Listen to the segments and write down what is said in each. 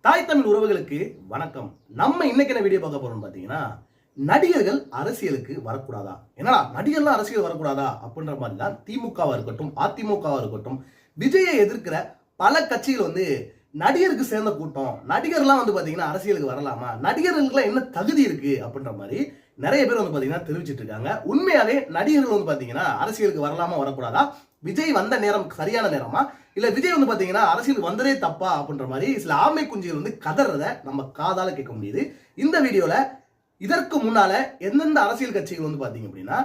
தாய் தமிழ் உறவுகளுக்கு வணக்கம். நம்ம இன்னைக்கு என்ன வீடியோ பார்க்க போறோம் பாத்தீங்கன்னா, நடிகர்கள் அரசியலுக்கு வரக்கூடாதா? என்னடா நடிகர்லாம் அரசியல் வரக்கூடாதா அப்படின்ற மாதிரி தான் திமுகவா இருக்கட்டும், அதிமுகவா இருக்கட்டும், விஜயை எதிர்க்கிற பல கட்சிகள் நடிகருக்கு சேர்ந்த கூட்டம், நடிகர்லாம் பாத்தீங்கன்னா அரசியலுக்கு வரலாமா, நடிகர்களுக்குலாம் என்ன தகுதி இருக்கு அப்படின்ற மாதிரி நிறைய பேர் பாத்தீங்கன்னா தெரிவிச்சிட்டு இருக்காங்க. உண்மையாவே நடிகர்கள் பாத்தீங்கன்னா அரசியலுக்கு வரலாமா வரக்கூடாதா, விஜய் வந்த நேரம் சரியான நேரமா, இல்ல விஜய் பாத்தீங்கன்னா அரசியல் வந்ததே தப்பா அப்படின்ற மாதிரி சில ஆமை குஞ்சுகள் கதறத நம்ம காதால கேட்க முடியுது. இந்த வீடியோல இதற்கு முன்னால எந்தெந்த அரசியல் கட்சிகள் பாத்தீங்க அப்படின்னா,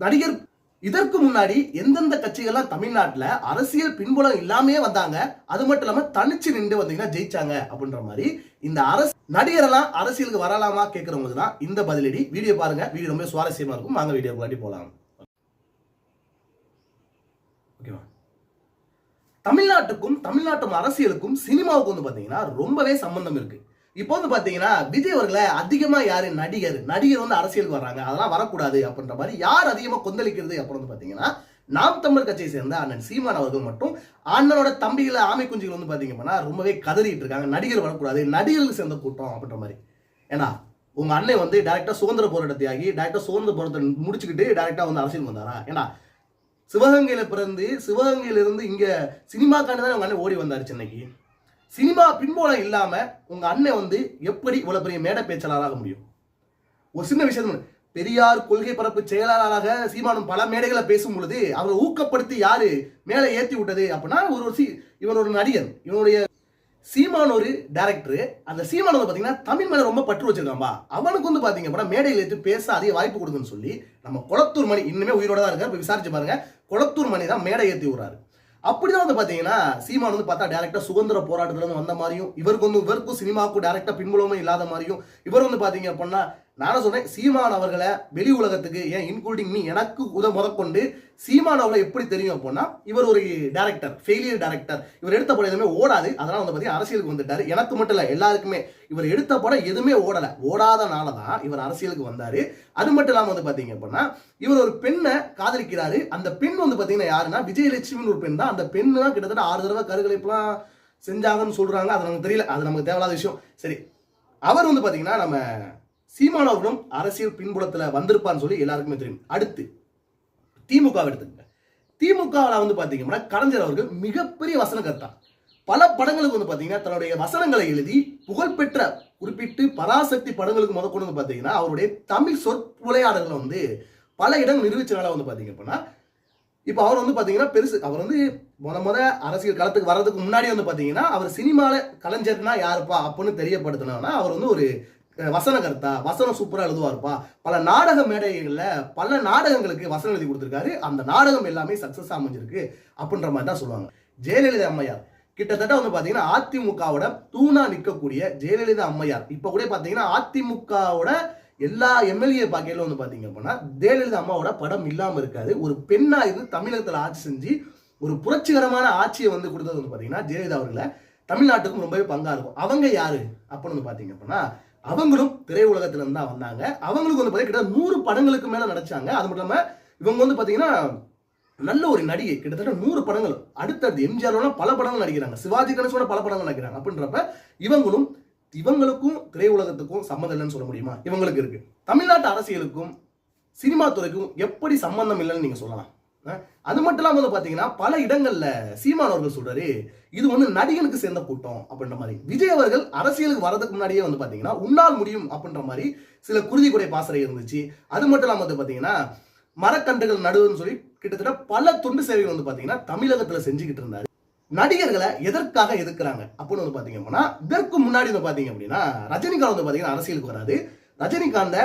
நடிகர் இதற்கு முன்னாடி எந்தெந்த கட்சிகள்லாம் தமிழ்நாட்டில் அரசியல் பின்புலம் இல்லாமே வந்தாங்க, அது மட்டும் இல்லாம தனிச்சு நின்று ஜெயிச்சாங்க அப்படின்ற மாதிரி இந்த நடிகரெல்லாம் அரசியலுக்கு வரலாமா கேட்கறவங்களுக்கு தான் இந்த பதிலடி. வீடியோ பாருங்க, வீடியோ ரொம்ப சுவாரஸ்யமா இருக்கும். வாங்க வீடியோ முன்னாடி போலாம். ஓகேவா? தமிழ்நாட்டுக்கும் தமிழ்நாட்டு அரசியலுக்கும் சினிமாவுக்கும் பாத்தீங்கன்னா ரொம்பவே சம்பந்தம் இருக்கு. இப்போ பாத்தீங்கன்னா விஜய் அவர்களை அதிகமா யாரு நடிகர் அரசியலுக்கு வர்றாங்க, அதெல்லாம் வரக்கூடாது அப்படின்ற மாதிரி யார் அதிகமா கொந்தளிக்கிறது அப்படின்னு பாத்தீங்கன்னா, நாம் தமிழர் கட்சியை சேர்ந்த அண்ணன் சீமான் அவர்கள் மட்டும் அண்ணனோட தம்பிகளை ஆமை குஞ்சுகள் பாத்தீங்கன்னா ரொம்பவே கதறிட்டு இருக்காங்க. நடிகர் வரக்கூடாது, நடிகர்களுக்கு சேர்ந்த கூட்டம் அப்படின்ற மாதிரி. ஏன்னா உங்க அண்ணன் டைரக்டா சுதந்திர போராட்டத்தையாகி டைரக்டா சுதந்திர போராட்டத்தை முடிச்சுக்கிட்டு டைரக்டா அரசியல் வந்தாரா? ஏன்னா சிவகங்கையில பிறந்து சிவகங்கையில இருந்து இங்க சினிமாக்கான தான் உங்க அண்ணன் ஓடி வந்தாரு சென்னைக்கு. சினிமா பின்போலம் இல்லாம உங்க அண்ணன் எப்படி இவ்வளவு பெரிய மேடை பேச்சாளராக முடியும்? ஒரு சின்ன விஷயம், பெரியார் கொள்கை பரப்பு செயலாளராக சீமானும் பல மேடைகளை பேசும் பொழுது அவரை ஊக்கப்படுத்தி யாரு மேலே ஏற்றி விட்டது அப்படின்னா, இவன் ஒரு நடிகர், இவனுடைய சீமான் ஒரு டைரக்டர். அந்த சீமான் பாத்தீங்கன்னா தமிழ் மேல ரொம்ப பற்று வச்சிருக்கான்பா. அவனுக்கு பாத்தீங்க அப்படின்னா மேடையில் ஏற்றி பேச அதிக வாய்ப்பு கொடுக்குன்னு சொல்லி நம்ம குளத்தூர் மணி இன்னுமே உயிரோட தான் இருக்காரு, விசாரிச்சு பாருங்க. குளத்தூர் மணி தான் மேடை ஏற்றி விடுறாரு. அப்படிதான் பாத்தீங்கன்னா சீமான் பார்த்தா டைரக்டா சுதந்திர போராட்டத்துல வந்த மாதிரியும், இவருக்கும் சினிமாவுக்கும் டைரக்டா பின்புலமும் இல்லாத மாதிரியும், இவர் பாத்தீங்க அப்படின்னா, நானும் சொன்னேன் சீமான் அவர்களை வெளி உலகத்துக்கு ஏன் இன்க்ளூடிங் மீ எனக்கு முதற்கொண்டு சீமான் அவர்களை எப்படி தெரியும் அப்படின்னா, இவர் ஒரு டைரக்டர், ஃபெயிலியர் டைரக்டர். இவர் எடுத்த படம் எதுவுமே ஓடாது, அதனால பாத்தீங்கன்னா அரசியலுக்கு வந்துட்டாரு. எனக்கு மட்டும் இல்ல, எல்லாருக்குமே இவர் எடுத்த படம் எதுவுமே ஓடாதனாலதான் இவர் அரசியலுக்கு வந்தாரு. அது மட்டும் இல்லாம பாத்தீங்க அப்படின்னா, இவர் ஒரு பெண்ணை காதலிக்கிறாரு. அந்த பெண் பாத்தீங்கன்னா யாருன்னா விஜயலட்சுமின்னு ஒரு பெண் தான். அந்த பெண்ணு தான் கிட்டத்தட்ட 6 தடவை கருக்கலைப்புலாம் செஞ்சாங்கன்னு சொல்றாங்க. அது நமக்கு தெரியல, அது நமக்கு தேவையில்லாத விஷயம். சரி, அவர் பாத்தீங்கன்னா நம்ம சீமான் அவர்களும் அரசியல் பின்புலத்துல வந்திருப்பான்னு சொல்லி எல்லாருக்குமே தெரியும். அடுத்து திமுக எடுத்துங்க. திமுகவில் பாத்தீங்கன்னா கலைஞர் அவர்கள் மிகப்பெரிய வசனகர்த்தா. பல படங்களுக்கு பாத்தீங்கன்னா தன்னுடைய வசனங்களை எழுதி புகழ்பெற்ற குறிப்பிட்டு பராசக்தி படங்களுக்கு முதற்கொண்டு பாத்தீங்கன்னா அவருடைய தமிழ் சொற்புரையாடல்களை பல இடங்கள் நிரூபிச்சனால பாத்தீங்க அப்படின்னா, இப்போ அவர் பாத்தீங்கன்னா பெருசு. அவர் முத அரசியல் களத்துக்கு வர்றதுக்கு முன்னாடி பாத்தீங்கன்னா அவர் சினிமால கலைஞர்னா யாருப்பா அப்படின்னு தெரியப்படுத்தினா, அவர் ஒரு வசனகர்த்தா, வசனம் சூப்பரா எழுதுவாருப்பா. பல நாடக மேடைகள்ல பல நாடகங்களுக்கு வசனம் எழுதி கொடுத்திருக்காரு. அந்த நாடகம் எல்லாமே சக்சஸ் அமைஞ்சிருக்கு அப்படின்ற மாதிரி தான் சொல்லுவாங்க. ஜெயலலிதா அம்மையார் கிட்டத்தட்ட பாத்தீங்கன்னா அதிமுகவோட தூணா நிற்கக்கூடிய ஜெயலலிதா அம்மையார் இப்ப கூட பாத்தீங்கன்னா அதிமுகவோட எல்லா எம்எல்ஏ பாக்கையில பாத்தீங்க அப்படின்னா ஜெயலலிதா அம்மாவோட படம் இல்லாம இருக்காது. ஒரு பெண்ணா இருந்து தமிழகத்துல ஆட்சி செஞ்சு ஒரு புரட்சிகரமான ஆட்சியை கொடுத்தது பாத்தீங்கன்னா ஜெயலலிதா அவர்களை தமிழ்நாட்டுக்கும் ரொம்பவே பங்கா இருக்கும். அவங்க யாரு அப்படின்னு பாத்தீங்க அப்படின்னா, அவங்களும் திரையுலகத்துல இருந்து தான் வந்தாங்க. அவங்களுக்கு பாத்தீங்கன்னா 100 படங்களுக்கு மேல நடிச்சாங்க. அது மட்டும் இல்லாம இவங்க பாத்தீங்கன்னா நல்ல ஒரு நடிகை, கிட்டத்தட்ட 100 படங்கள். அடுத்தடுத்து எம்ஜிஆர் பல படங்கள் நடிக்கிறாங்க, சிவாஜி கணேசோட பல படங்கள் நடிக்கிறாங்க. அப்படின்றப்ப இவங்களுக்கும் திரையுலகத்துக்கும் சம்மந்தம் இல்லைன்னு சொல்ல முடியுமா? இவங்களுக்கு இருக்கு. தமிழ்நாட்டு அரசியலுக்கும் சினிமா துறைக்கும் எப்படி சம்பந்தம் இல்லைன்னு நீங்க சொல்லலாம். அது மட்டும் இல்லாம பாத்தீங்கன்னா பல இடங்கள்ல சீமான் அவர்கள் சொல்றாரு, இது நடிகனுக்கு சேர்ந்த கூட்டம் அப்படின்ற மாதிரி. விஜய் அவர்கள் அரசியலுக்கு வரதுக்கு முன்னாடியே பாத்தீங்கன்னா உன்னால் முடியும் அப்படின்ற மாதிரி சில குருதி குறை பாசறை இருந்துச்சு. அது மட்டும் இல்லாம பாத்தீங்கன்னா மரக்கன்றுகள் நடுவுன்னு சொல்லி கிட்டத்தட்ட பல தொண்டு சேவைகள் பாத்தீங்கன்னா தமிழகத்துல செஞ்சுக்கிட்டு இருந்தாரு. நடிகர்களை எதற்காக எதிர்க்கிறாங்க அப்படின்னு பாத்தீங்க அப்படின்னா, இதற்கு முன்னாடி பாத்தீங்க அப்படின்னா ரஜினிகாந்த் பாத்தீங்கன்னா அரசியலுக்கு வராது. ரஜினிகாந்த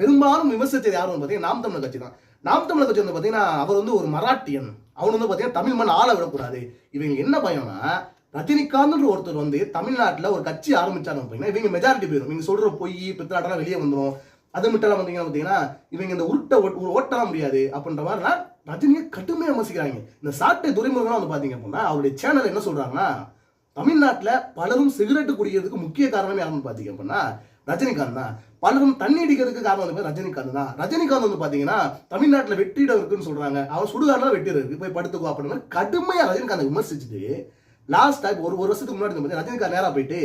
பெரும்பாலும் விமர்சித்தது யாரும் பாத்தீங்கன்னா நாம் தமிழர் கட்சி தான். நாம் தமிழர் கட்சி பாத்தீங்கன்னா அவர் ஒரு மராட்டியன், அவன் பாத்தீங்கன்னா தமிழ் மண் ஆள விடக்கூடாது. இவங்க என்ன பயம்னா, ரஜினிகாந்த் ஒருத்தர் தமிழ்நாட்டுல ஒரு கட்சி ஆரம்பிச்சாங்க அப்படின்னா இவங்க மெஜாரிட்டி போயிடும். இவங்க சொல்ற பொய் பித்தலாட்டெல்லாம் வெளியே வந்துடும். அது மட்டும் பாத்தீங்கன்னா இவங்க இந்த ஓட்டலாம் முடியாது அப்படின்ற மாதிரி ரஜினியை கடுமையா விமர்சிக்கிறாங்க. இந்த சாட்டை துறைமுகம் பாத்தீங்க அப்படின்னா அவருடைய சேனல் என்ன சொல்றாங்கன்னா, தமிழ்நாட்டுல பலரும் சிகரெட்டு குடிக்கிறதுக்கு முக்கிய காரணமே யாருன்னு பாத்தீங்க அப்படின்னா ரஜினிகாந்த் தான். பலரும் தண்ணி அடிக்கிறதுக்கு காரணம் ரஜினிகாந்த் தான். ரஜினிகாந்த் பாத்தீங்கன்னா தமிழ்நாட்டுல வெற்றிடம் இருக்குன்னு சொல்றாங்க, அவர் சுடுகாடுல வெற்றி இருக்கு, போய் படுத்துக்கோ அப்படின்னு கடுமையா ரஜினிகாந்த் விமர்சிச்சுட்டு லாஸ்ட் டைம் ஒரு வருஷத்துக்கு முன்னாடி ரஜினிகாந்த் நேரா போயிட்டு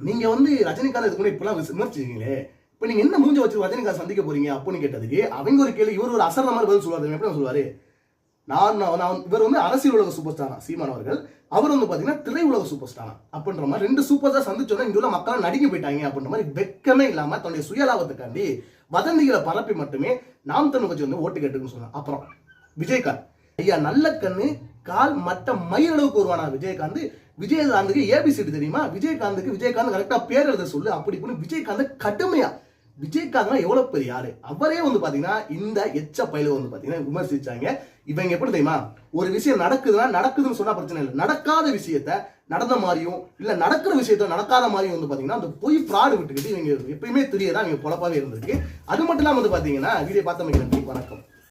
நீங்க வந்து ரஜினிகாந்த் இதுக்கு முன்னாடி இப்பெல்லாம் விமர்சிச்சீங்களே, இப்ப நீங்க என்ன மூஞ்ச வச்சு ரஜினிகாந்த் சந்திக்க போறீங்க அப்படின்னு கேட்டதுக்கு அவங்க ஒரு கேள்வி, இவர் ஒரு அசர்ற மாதிரி பதில் சொல்லுவாரு. எப்படி சொல்லுவாரு, இவர் வந்து அரசியல் உலக சூப்பர் ஸ்டாரா சீமான் அவர்கள், அவர் வந்து பாத்தீங்கன்னா திரை உலக சூப்பர் ஸ்டாரா அப்படின்ற மாதிரி 2 சூப்பர் ஸ்டார் சந்திச்சோன்னா இங்க உள்ள மக்கள் நடிக்க போயிட்டாங்க அப்படின்ற மாதிரி வெக்கமே இல்லாம தன்னுடைய சுயலாபத்துக்காண்டி வதந்திகளை பரப்பி மட்டுமே நாம் தமிழ் கட்சி வந்து ஓட்டு கேட்டுன்னு சொன்னாங்க. அப்புறம் விஜயகாந்த் ஐயா நல்ல கண்ணு கால் மட்ட மயிலளவுக்கு வருவானா விஜயகாந்த். விஜயகாந்துக்கு ஏபிசிடி தெரியுமா, விஜயகாந்த் கரெக்டா பேர் எழுத சொல்லு அப்படி இப்படின்னு விஜயகாந்த் கடுமையா, விஜயகாந்த்னா எவ்வளவு பெரிய யாரு அவரே வந்து பாத்தீங்கன்னா இந்த எச்ச பயில வந்து பாத்தீங்கன்னா விமர்சிச்சாங்க. இவங்க எப்படி தெரியுமா, ஒரு விஷயம் நடக்குதுன்னு சொன்னா பிரச்சனை இல்லை, நடக்காத விஷயத்த நடந்த மாதிரியும் இல்ல நடக்கிற விஷயத்த நடக்காத மாதிரியும் வந்து பாத்தீங்கன்னா அந்த பொய் ஃப்ராடு விட்டுக்கிட்டு இவங்க எப்பயுமே தெரியதான் இவங்க பொழப்பாவே இருந்திருக்கு. அது மட்டும் இல்லாம வந்து பாத்தீங்கன்னா வீடியோ பார்த்தமைக்கு நன்றி, வணக்கம்.